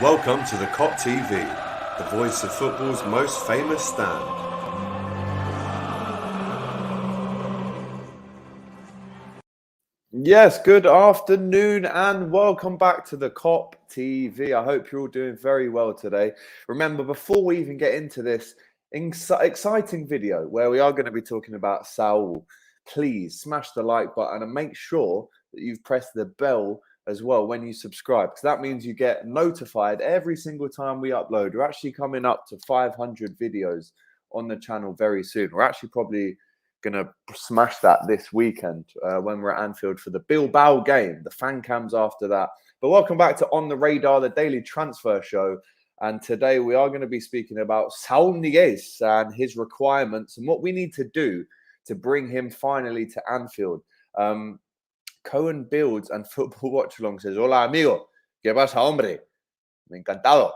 Welcome to the Kop TV, the voice of football's most famous stand. Yes, good afternoon and welcome back to the Kop TV. I hope you're all doing very well today. Remember, before we even get into this exciting video where we are going to be talking about Saul, please smash the like button and make sure that you've pressed the bell as well when you subscribe, because that means you get notified every single time we upload. We're actually coming up to 500 videos on the channel very soon. We're actually probably going to smash that this weekend when we're at Anfield for the Bilbao game, the fan cams after that. But welcome back to On the Radar, the daily transfer show. And today we are going to be speaking about Saul Niguez and his requirements and what we need to do to bring him finally to Anfield. Cohen Builds and Football Watch Along says, "Hola amigo, ¿qué pasa, hombre? Me encantado."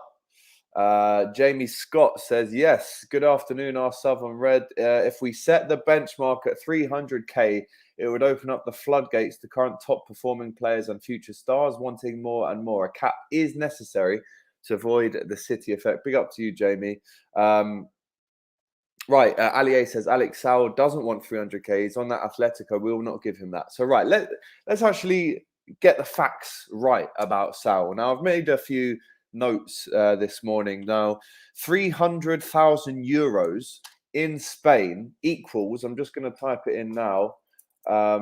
Jamie Scott says, "Yes, good afternoon, our Southern Red. If we set the benchmark at 300k, it would open up the floodgates to current top performing players and future stars wanting more and more. A cap is necessary to avoid the City effect." Big up to you, Jamie. Right, Ali A says, "Alex Saul doesn't want 300k. He's on that Atletico. We will not give him that." So, right, let's actually get the facts right about Saul. Now, I've made a few notes this morning. Now, 300,000 euros in Spain equals, I'm just going to type it in now. I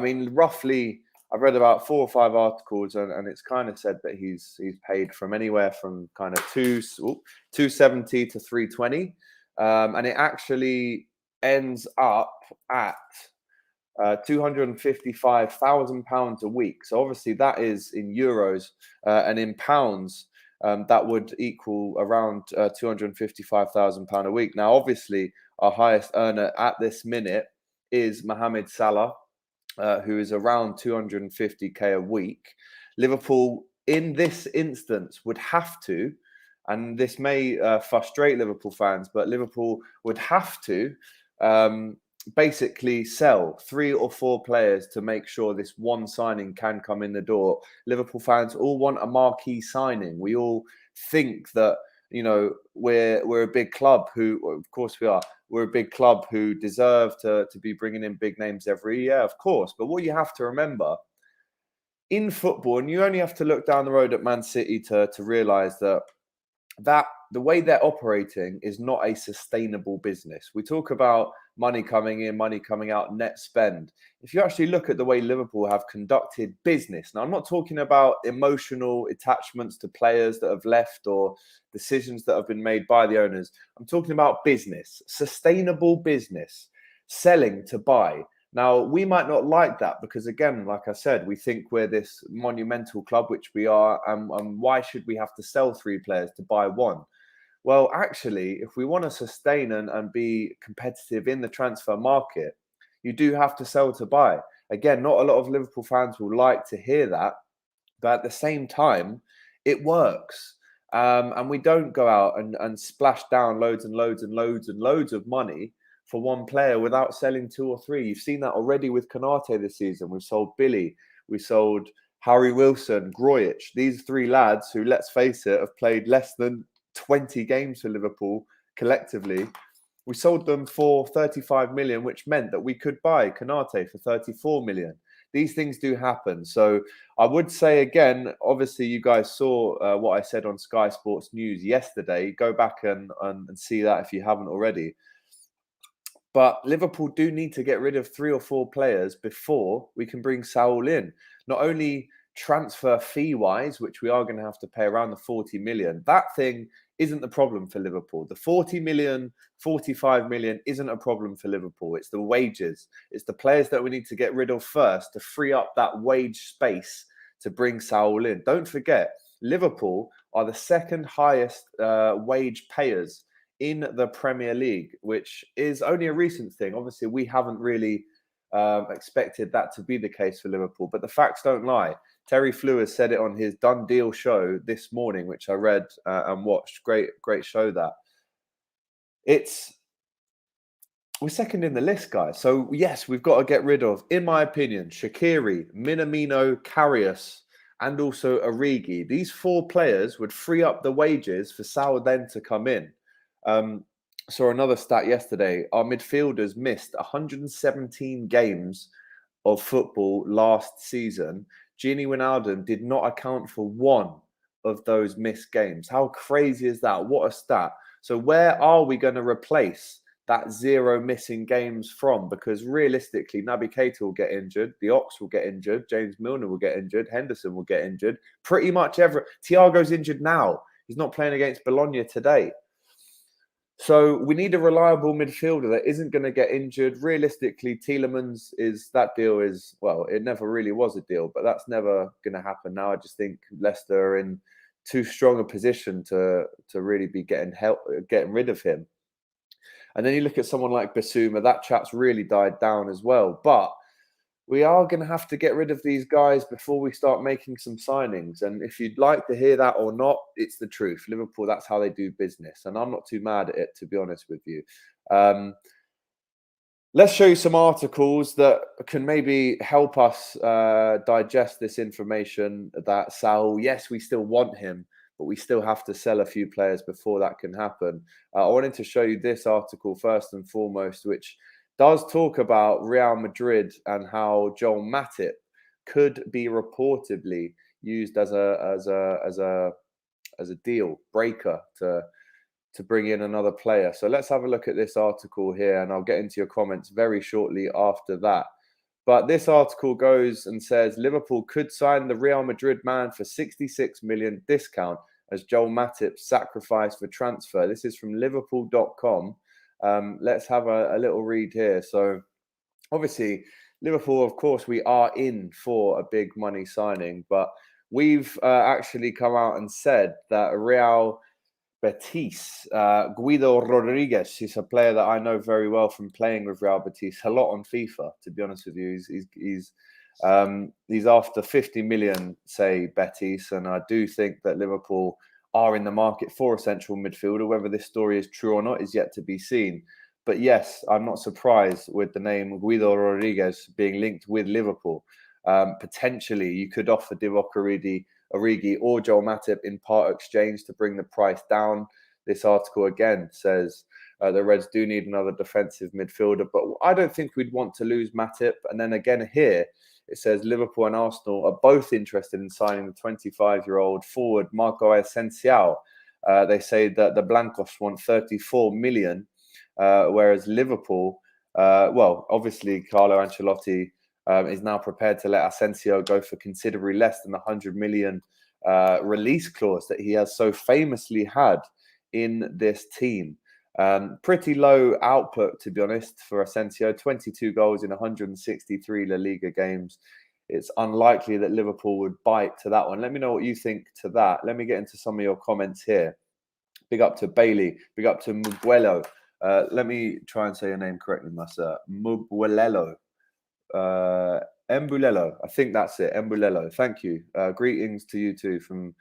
mean, roughly, I've read about 4 or 5 articles, and it's kind of said that he's paid from anywhere from kind of 270 to 320. And it actually ends up at £255,000 a week. So obviously that is in euros, and in pounds, that would equal around £255,000 a week. Now, obviously, our highest earner at this minute is Mohamed Salah, who is around 250k a week. Liverpool, in this instance, would have to, and this may frustrate Liverpool fans, but Liverpool would have to basically sell 3 or 4 players to make sure this one signing can come in the door. Liverpool fans all want a marquee signing. We all think that, you know, we're a big club who, of course we are, we're a big club who deserve to be bringing in big names every year, of course. But what you have to remember in football, and you only have to look down the road at Man City to realize that the way they're operating is not a sustainable business. We talk about money coming in, money coming out, net spend. If you actually look at the way Liverpool have conducted business, now I'm not talking about emotional attachments to players that have left or decisions that have been made by the owners. I'm talking about business, sustainable business, selling to buy. Now, we might not like that because, again, like I said, we think we're this monumental club, which we are, and why should we have to sell 3 players to buy 1? Well, actually, if we want to sustain and be competitive in the transfer market, you do have to sell to buy. Again, not a lot of Liverpool fans will like to hear that, but at the same time, it works. And we don't go out and splash down loads and loads and loads and loads of money for 1 player without selling 2 or 3. You've seen that already with Konate this season. We've sold Billy, we sold Harry Wilson, Grujic. These 3 lads who, let's face it, have played less than 20 games for Liverpool collectively. We sold them for 35 million, which meant that we could buy Konate for 34 million. These things do happen. So I would say, again, obviously you guys saw what I said on Sky Sports News yesterday. Go back and see that if you haven't already. But Liverpool do need to get rid of 3 or 4 players before we can bring Saul in. Not only transfer fee-wise, which we are going to have to pay around the 40 million. That thing isn't the problem for Liverpool. The 40 million, 45 million isn't a problem for Liverpool. It's the wages. It's the players that we need to get rid of first to free up that wage space to bring Saul in. Don't forget, Liverpool are the 2nd highest wage payers in the Premier League, which is only a recent thing. Obviously, we haven't really expected that to be the case for Liverpool, but the facts don't lie. Terry Flewers said it on his Done Deal show this morning, which I read and watched. Great show that. We're 2nd in the list, guys. So yes, we've got to get rid of, in my opinion, Shaqiri, Minamino, Karius, and also Origi. These 4 players would free up the wages for Saul then to come in. Saw another stat yesterday. Our midfielders missed 117 games of football last season. Gini Wijnaldum did not account for 1 of those missed games. How crazy is that? What a stat. So where are we going to replace that 0 missing games from? Because realistically, Naby Keita will get injured, the Ox will get injured, James Milner will get injured, Henderson will get injured. Pretty much Thiago's injured now. He's not playing against Bologna today. So we need a reliable midfielder that isn't going to get injured. Realistically, Tielemans deal is, well, it never really was a deal, but that's never going to happen now. I just think Leicester are in too strong a position to really be getting rid of him. And then you look at someone like Basuma, that chap's really died down as well. But we are going to have to get rid of these guys before we start making some signings. And if you'd like to hear that or not, it's the truth. Liverpool, that's how they do business. And I'm not too mad at it, to be honest with you. Let's show you some articles that can maybe help us digest this information that Saul, yes, we still want him, but we still have to sell a few players before that can happen. I wanted to show you this article first and foremost, which does talk about Real Madrid and how Joel Matip could be reportedly used as a deal breaker to bring in another player. So let's have a look at this article here, and I'll get into your comments very shortly after that. But this article goes and says Liverpool could sign the Real Madrid man for 66 million discount as Joel Matip sacrificed for transfer. This is from Liverpool.com. Let's have a little read here. So obviously, Liverpool, of course, we are in for a big money signing, but we've actually come out and said that Real Betis, Guido Rodriguez, he's a player that I know very well from playing with Real Betis a lot on FIFA, to be honest with you. He's after 50 million, say, Betis, and I do think that Liverpool are in the market for a central midfielder. Whether this story is true or not is yet to be seen. But yes, I'm not surprised with the name Guido Rodriguez being linked with Liverpool. Potentially, you could offer Divock Origi or Joel Matip in part exchange to bring the price down. This article again says the Reds do need another defensive midfielder, but I don't think we'd want to lose Matip. And then again here, it says Liverpool and Arsenal are both interested in signing the 25-year-old forward Marco Asensio. They say that the Blancos want 34 million, whereas Liverpool, well, obviously Carlo Ancelotti is now prepared to let Asensio go for considerably less than the 100 million release clause that he has so famously had in this team. Pretty low output, to be honest, for Asensio. 22 goals in 163 La Liga games. It's unlikely that Liverpool would bite to that one. Let me know what you think to that. Let me get into some of your comments here. Big up to Bailey. Big up to Muguelo. Let me try and say your name correctly, Massa. Muguelelo. Embulelo, I think that's it. Embulelo, thank you. Greetings to you too from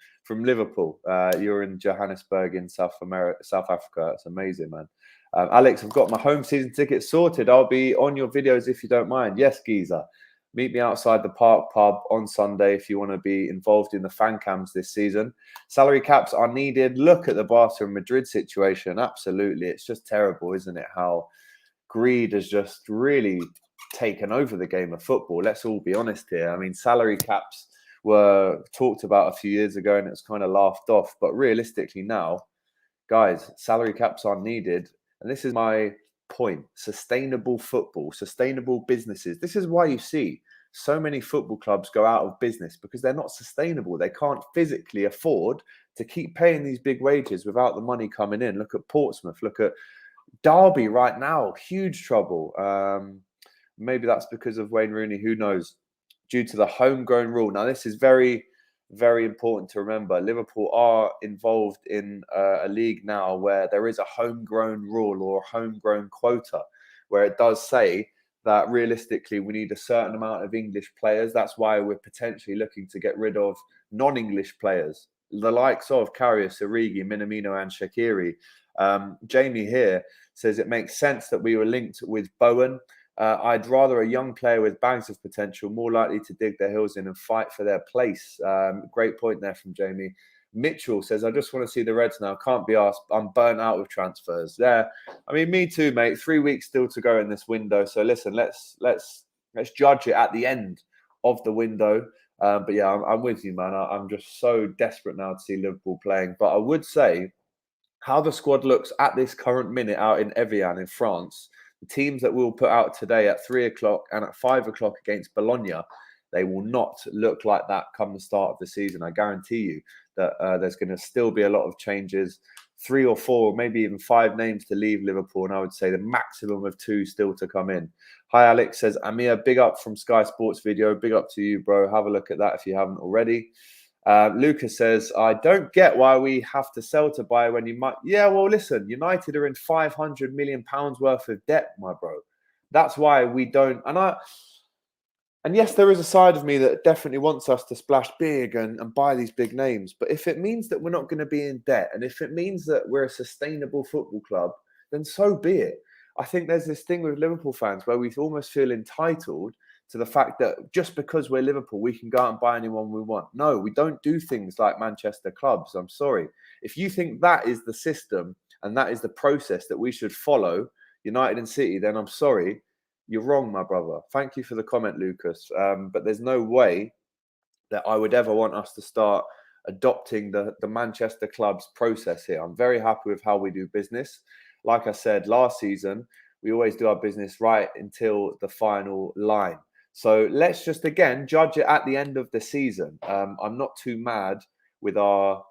Liverpool. You're in Johannesburg in South Africa. That's amazing, man. Alex, I've got my home season ticket sorted. I'll be on your videos if you don't mind. Yes, Geezer. Meet me outside the Park Pub on Sunday if you want to be involved in the fan cams this season. Salary caps are needed. Look at the Barca and Madrid situation. Absolutely. It's just terrible, isn't it? How greed has just really taken over the game of football. Let's all be honest here. I mean, salary caps were talked about a few years ago and it's kind of laughed off. But realistically now, guys, salary caps are needed. And this is my point. Sustainable football, sustainable businesses. This is why you see so many football clubs go out of business, because they're not sustainable. They can't physically afford to keep paying these big wages without the money coming in. Look at Portsmouth. Look at Derby right now. Huge trouble. Maybe that's because of Wayne Rooney. Who knows? Due to the homegrown rule. Now, this is very, very important to remember. Liverpool are involved in a league now where there is a homegrown rule or a homegrown quota, where it does say that realistically we need a certain amount of English players. That's why we're potentially looking to get rid of non-English players, the likes of Karius, Origi, Minamino and Shaqiri. Jamie here says it makes sense that we were linked with Bowen. I'd rather a young player with bags of potential, more likely to dig their heels in and fight for their place. Great point there from Jamie. Mitchell says, I just want to see the Reds now. Can't be asked. I'm burnt out with transfers. Yeah, I mean, me too, mate. 3 weeks still to go in this window. So listen, let's judge it at the end of the window. But yeah, I'm with you, man. I'm just so desperate now to see Liverpool playing. But I would say how the squad looks at this current minute out in Evian in France, the teams that we'll put out today at 3 o'clock and at 5 o'clock against Bologna, they will not look like that come the start of the season. I guarantee you that there's going to still be a lot of changes. 3 or 4, maybe even 5 names to leave Liverpool, and I would say the maximum of 2 still to come in. Hi, Alex says, Amir, big up from Sky Sports Video. Big up to you, bro. Have a look at that if you haven't already. Lucas says, I don't get why we have to sell to buy when you might. Yeah, well, listen, United are in £500 million worth of debt, my bro. That's why we don't. And yes, there is a side of me that definitely wants us to splash big and buy these big names. But if it means that we're not going to be in debt, and if it means that we're a sustainable football club, then so be it. I think there's this thing with Liverpool fans where we almost feel entitled to the fact that just because we're Liverpool, we can go out and buy anyone we want. No, we don't do things like Manchester clubs. I'm sorry. If you think that is the system and that is the process that we should follow, United and City, then I'm sorry. You're wrong, my brother. Thank you for the comment, Lucas. But there's no way that I would ever want us to start adopting the Manchester club's process here. I'm very happy with how we do business. Like I said, last season, we always do our business right until the final line. So let's just, again, judge it at the end of the season. I'm not too mad with our...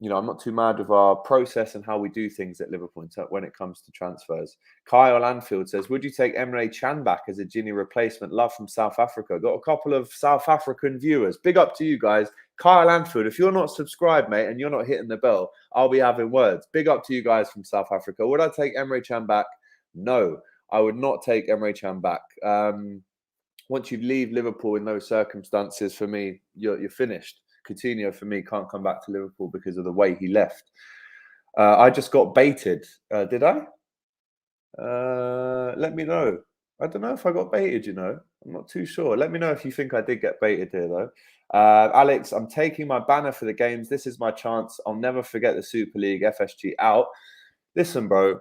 I'm not too mad with our process and how we do things at Liverpool when it comes to transfers. Kyle Anfield says, would you take Emre Can back as a Gini replacement? Love from South Africa. Got a couple of South African viewers. Big up to you guys. Kyle Anfield, if you're not subscribed, mate, and you're not hitting the bell, I'll be having words. Big up to you guys from South Africa. Would I take Emre Can back? No, I would not take Emre Can back. Once you leave Liverpool in those circumstances, for me, you're finished. Coutinho, for me, can't come back to Liverpool because of the way he left. I just got baited. Did I? Let me know. I don't know if I got baited, I'm not too sure. Let me know if you think I did get baited here, though. Alex, I'm taking my banner for the games. This is my chance. I'll never forget the Super League, FSG out. Listen, bro,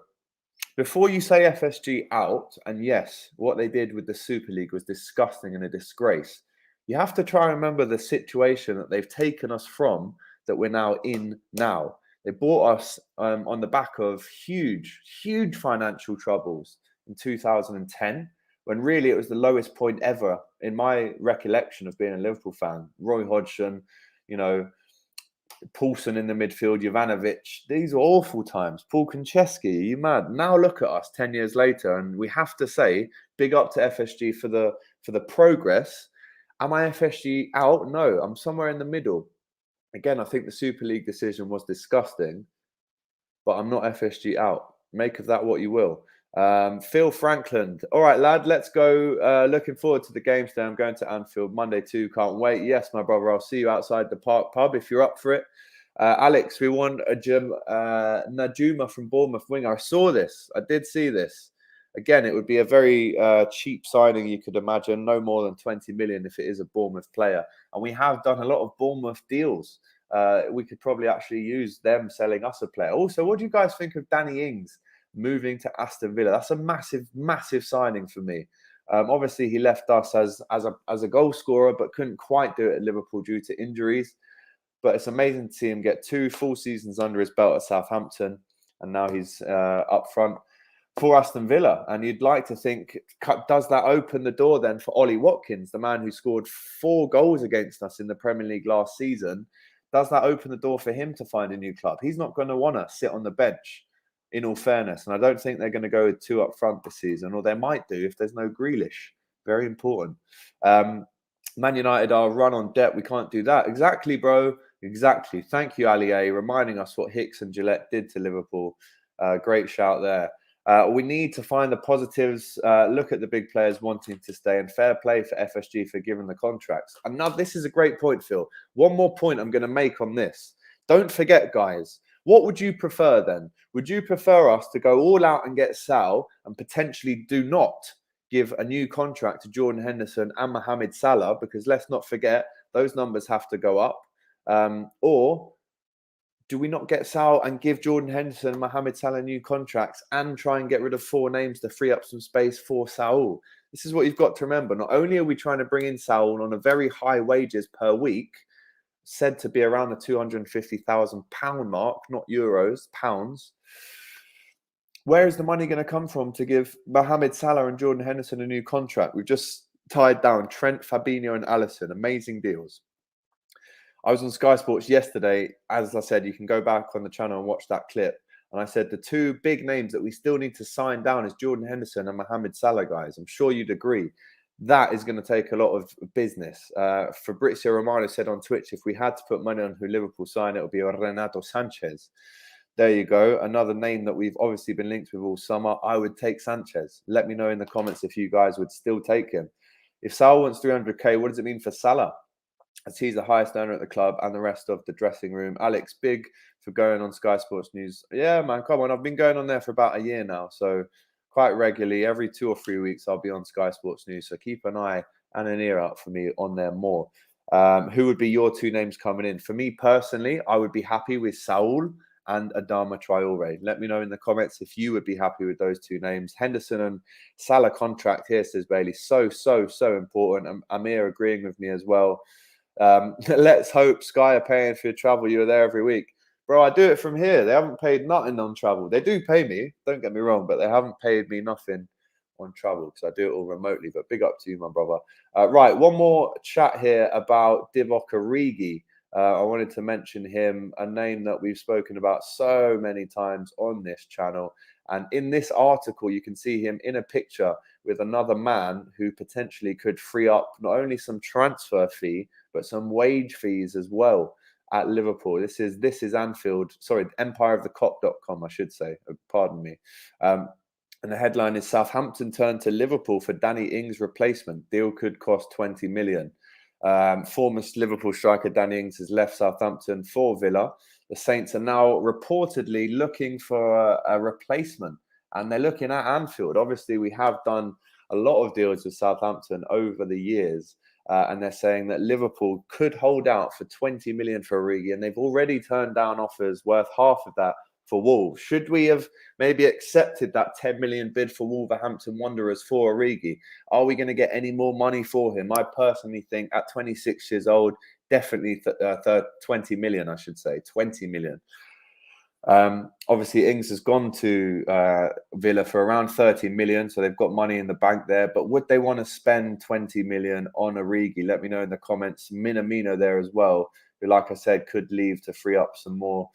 before you say FSG out, and yes, what they did with the Super League was disgusting and a disgrace, you have to try and remember the situation that they've taken us from that we're now in now. They bought us on the back of huge, huge financial troubles in 2010, when really it was the lowest point ever in my recollection of being a Liverpool fan. Roy Hodgson, Poulsen in the midfield, Jovanovic. These are awful times. Paul Konchesky, are you mad? Now look at us 10 years later, and we have to say, big up to FSG for the progress. Am I FSG out? No, I'm somewhere in the middle. Again, I think the Super League decision was disgusting, but I'm not FSG out. Make of that what you will. Phil Franklin. All right, lad, let's go. Looking forward to the game today. I'm going to Anfield Monday too. Can't wait. Yes, my brother, I'll see you outside the Park Pub if you're up for it. Alex, we want a Najuma from Bournemouth winger. I saw this. I did see this. Again, it would be a very cheap signing, you could imagine. No more than 20 million if it is a Bournemouth player. And we have done a lot of Bournemouth deals. We could probably actually use them selling us a player. Also, what do you guys think of Danny Ings moving to Aston Villa? That's a massive, massive signing for me. Obviously, he left us as a goal scorer, but couldn't quite do it at Liverpool due to injuries. But it's amazing to see him get 2 full seasons under his belt at Southampton. And now he's up front for Aston Villa. And you'd like to think, does that open the door then for Ollie Watkins, the man who scored 4 goals against us in the Premier League last season? Does that open the door for him to find a new club? He's not going to want to sit on the bench, in all fairness. And I don't think they're going to go with 2 up front this season, or they might do if there's no Grealish. Very important. Man United are run on debt. We can't do that. Exactly, bro. Exactly. Thank you, Ali A, reminding us what Hicks and Gillette did to Liverpool. Great shout there. We need to find the positives, look at the big players wanting to stay, and fair play for FSG for giving the contracts. And now this is a great point, Phil. One more point I'm going to make on this. Don't forget, guys, What would you prefer then? Would you prefer us to go all out and get Sal and potentially do not give a new contract to Jordan Henderson and Mohamed Salah? Because let's not forget, those numbers have to go up. Or do we not get Sal and give Jordan Henderson and Mohamed Salah new contracts and try and get rid of 4 names to free up some space for Saul? This is what you've got to remember. Not only are we trying to bring in Saul on a very high wages per week, said to be around the £250,000 mark, not euros, pounds. Where is the money going to come from to give Mohamed Salah and Jordan Henderson a new contract? We've just tied down Trent, Fabinho and Alisson. Amazing deals. I was on Sky Sports yesterday. As I said, you can go back on the channel and watch that clip. And I said the 2 big names that we still need to sign down is Jordan Henderson and Mohamed Salah, guys. I'm sure you'd agree. That is going to take a lot of business. Fabrizio Romano said on Twitch, if we had to put money on who Liverpool sign, it would be Renato Sanchez. There you go. Another name that we've obviously been linked with all summer. I would take Sanchez. Let me know in the comments if you guys would still take him. If Saul wants 300k, what does it mean for Salah? As he's the highest earner at the club and the rest of the dressing room. Alex, big for going on Sky Sports News. Yeah, man, come on. I've been going on there for about a year now. So quite regularly, every 2 or 3 weeks, I'll be on Sky Sports News. So keep an eye and an ear out for me on there more. Who would be your 2 names coming in? For me personally, I would be happy with Saul and Adama Traore. Let me know in the comments if you would be happy with those 2 names. Henderson and Salah contract here, says Bailey. So important. Amir agreeing with me as well. Let's hope Sky are paying for your travel. You're there every week. Bro, I do it from here. They haven't paid nothing on travel. They do pay me, don't get me wrong, but they haven't paid me nothing on travel because I do it all remotely. But big up to you, my brother. Right, one more chat here about Divock Origi. I wanted to mention him, a name that we've spoken about so many times on this channel. And in this article, you can see him in a picture with another man who potentially could free up not only some transfer fee, but some wage fees as well at Liverpool. This is Anfield, sorry, empireofthekop.com, I should say. Pardon me. And the headline is Southampton turn to Liverpool for Danny Ings replacement. Deal could cost 20 million. Former Liverpool striker Danny Ings has left Southampton for Villa. The Saints are now reportedly looking for a replacement, and they're looking at Anfield. Obviously, we have done a lot of deals with Southampton over the years, and they're saying that Liverpool could hold out for 20 million for Origi, and they've already turned down offers worth half of that for Wolves. Should we have maybe accepted that 10 million bid for Wolverhampton Wanderers for Origi? Are we going to get any more money for him? I personally think at 26 years old, definitely 20 million, I should say, 20 million. Obviously, Ings has gone to Villa for around 30 million, so they've got money in the bank there. But would they want to spend 20 million on Origi? Let me know in the comments. Minamino there as well, who, like I said, could leave to free up some more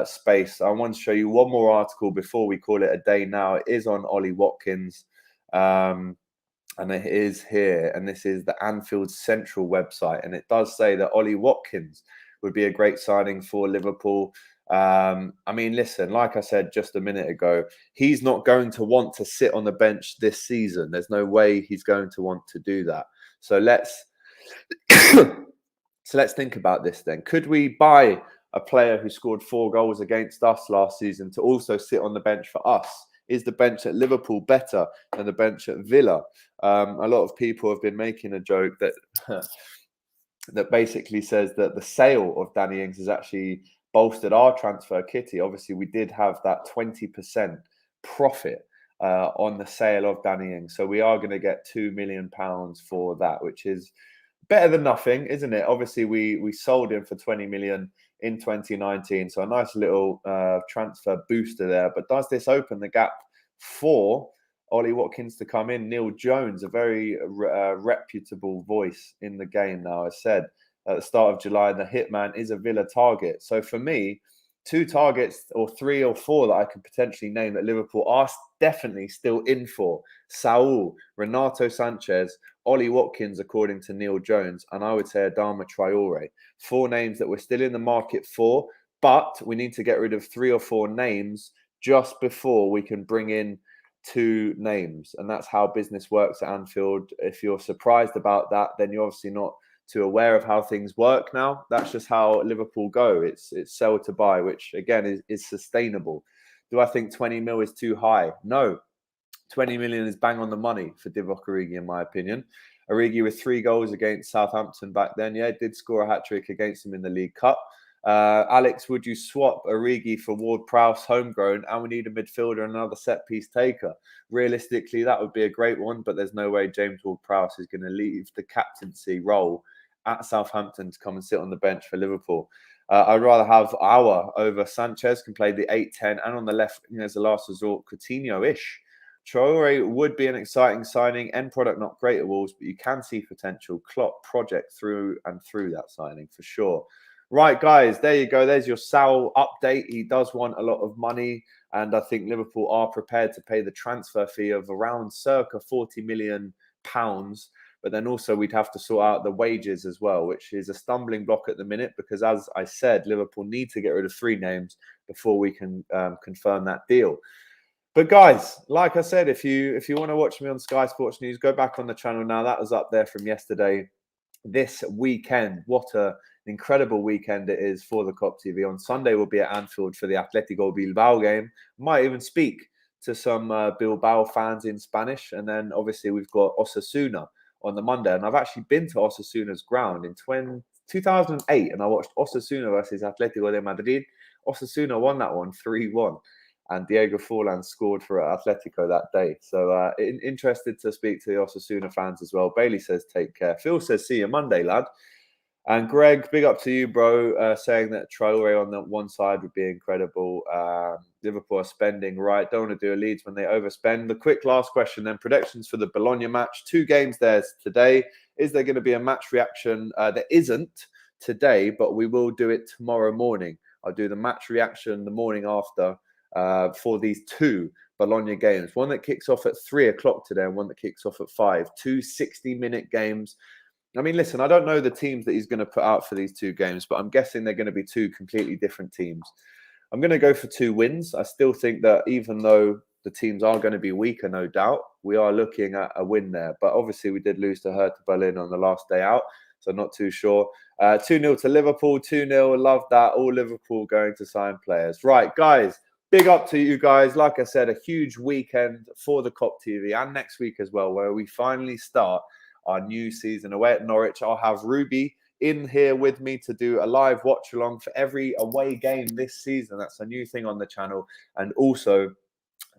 space. I want to show you one more article before we call it a day now. It is on Ollie Watkins, and it is here, and this is the Anfield Central website, and it does say that Ollie Watkins would be a great signing for Liverpool. I mean, listen, like I said just a minute ago, he's not going to want to sit on the bench this season. There's no way he's going to want to do that. So let's think about this then. Could we buy a player who scored 4 goals against us last season to also sit on the bench for us? Is the bench at Liverpool better than the bench at Villa? A lot of people have been making a joke that that basically says that the sale of Danny Ings has actually bolstered our transfer kitty. Obviously, we did have that 20% profit on the sale of Danny Ings. So we are going to get £2 million for that, which is better than nothing, isn't it? Obviously, we sold him for 20 million in 2019. So a nice little transfer booster there. But does this open the gap for Ollie Watkins to come in? Neil Jones, a very reputable voice in the game now, has said at the start of July, the hitman is a Villa target. So for me, 2 targets or 3 or 4 that I could potentially name that Liverpool are definitely still in for: Saul, Renato Sanchez, Ollie Watkins, according to Neil Jones, and I would say Adama Traore. 4 names that we're still in the market for, but we need to get rid of 3 or 4 names just before we can bring in 2 names. And that's how business works at Anfield. If you're surprised about that, then you're obviously not too aware of how things work now. That's just how Liverpool go. It's sell to buy, which again is sustainable. Do I think 20 mil is too high? No. 20 million is bang on the money for Divock Origi, in my opinion. Origi with 3 goals against Southampton back then. Yeah, did score a hat-trick against him in the League Cup. Alex, would you swap Origi for Ward-Prowse homegrown, and we need a midfielder and another set-piece taker? Realistically, that would be a great one, but there's no way James Ward-Prowse is going to leave the captaincy role at Southampton to come and sit on the bench for Liverpool. I'd rather have Aouar over Sanchez, can play the 8-10, and on the left, as a last resort, Coutinho-ish. Traore would be an exciting signing. End product not great at Wolves, but you can see potential. Klopp project through and through that signing for sure. Right, guys, there you go. There's your Saul update. He does want a lot of money, and I think Liverpool are prepared to pay the transfer fee of around circa £40 million. But then also we'd have to sort out the wages as well, which is a stumbling block at the minute because, as I said, Liverpool need to get rid of 3 names before we can confirm that deal. But guys, like I said, if you want to watch me on Sky Sports News, go back on the channel now. That was up there from yesterday. This weekend, what an incredible weekend it is for the Kop TV. On Sunday, we'll be at Anfield for the Atletico Bilbao game. Might even speak to some Bilbao fans in Spanish. And then obviously we've got Osasuna on the Monday. And I've actually been to Osasuna's ground in 2008, and I watched Osasuna versus Atletico de Madrid. Osasuna won that one 3-1. And Diego Forlan scored for Atletico that day. So interested to speak to the Osasuna fans as well. Bailey says, take care. Phil says, see you Monday, lad. And Greg, big up to you, bro, saying that Traore on the one side would be incredible. Liverpool are spending right. Don't want to do a Leeds when they overspend. The quick last question then. Predictions for the Bologna match. 2 games there today. Is there going to be a match reaction? There isn't today, but we will do it tomorrow morning. I'll do the match reaction the morning after. For these 2 Bologna games. One that kicks off at 3 o'clock today and one that kicks off at 5. 2 60-minute games. I mean, listen, I don't know the teams that he's going to put out for these 2 games, but I'm guessing they're going to be 2 completely different teams. I'm going to go for 2 wins. I still think that even though the teams are going to be weaker, no doubt, we are looking at a win there. But obviously, we did lose to Hertha Berlin on the last day out, so not too sure. 2-0 to Liverpool, 2-0. Love that. All Liverpool going to sign players. Right, guys. Big up to you guys. Like I said, a huge weekend for the Kop TV and next week as well, where we finally start our new season away at Norwich. I'll have Ruby in here with me to do a live watch along for every away game this season. That's a new thing on the channel. And also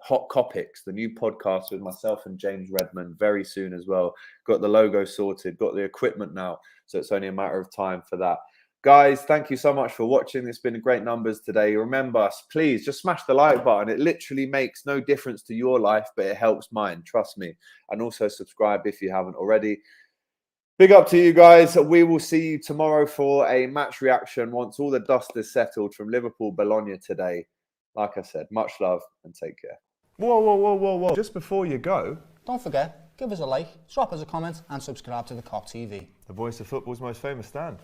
Hot Copics, the new podcast with myself and James Redmond very soon as well. Got the logo sorted, got the equipment now. So it's only a matter of time for that. Guys, thank you so much for watching. It's been great numbers today. Remember, please just smash the like button. It literally makes no difference to your life, but it helps mine. Trust me. And also subscribe if you haven't already. Big up to you guys. We will see you tomorrow for a match reaction once all the dust is settled from Liverpool Bologna today. Like I said, much love and take care. Whoa. Just before you go, don't forget, give us a like, drop us a comment and subscribe to the Kop TV. The voice of football's most famous stand.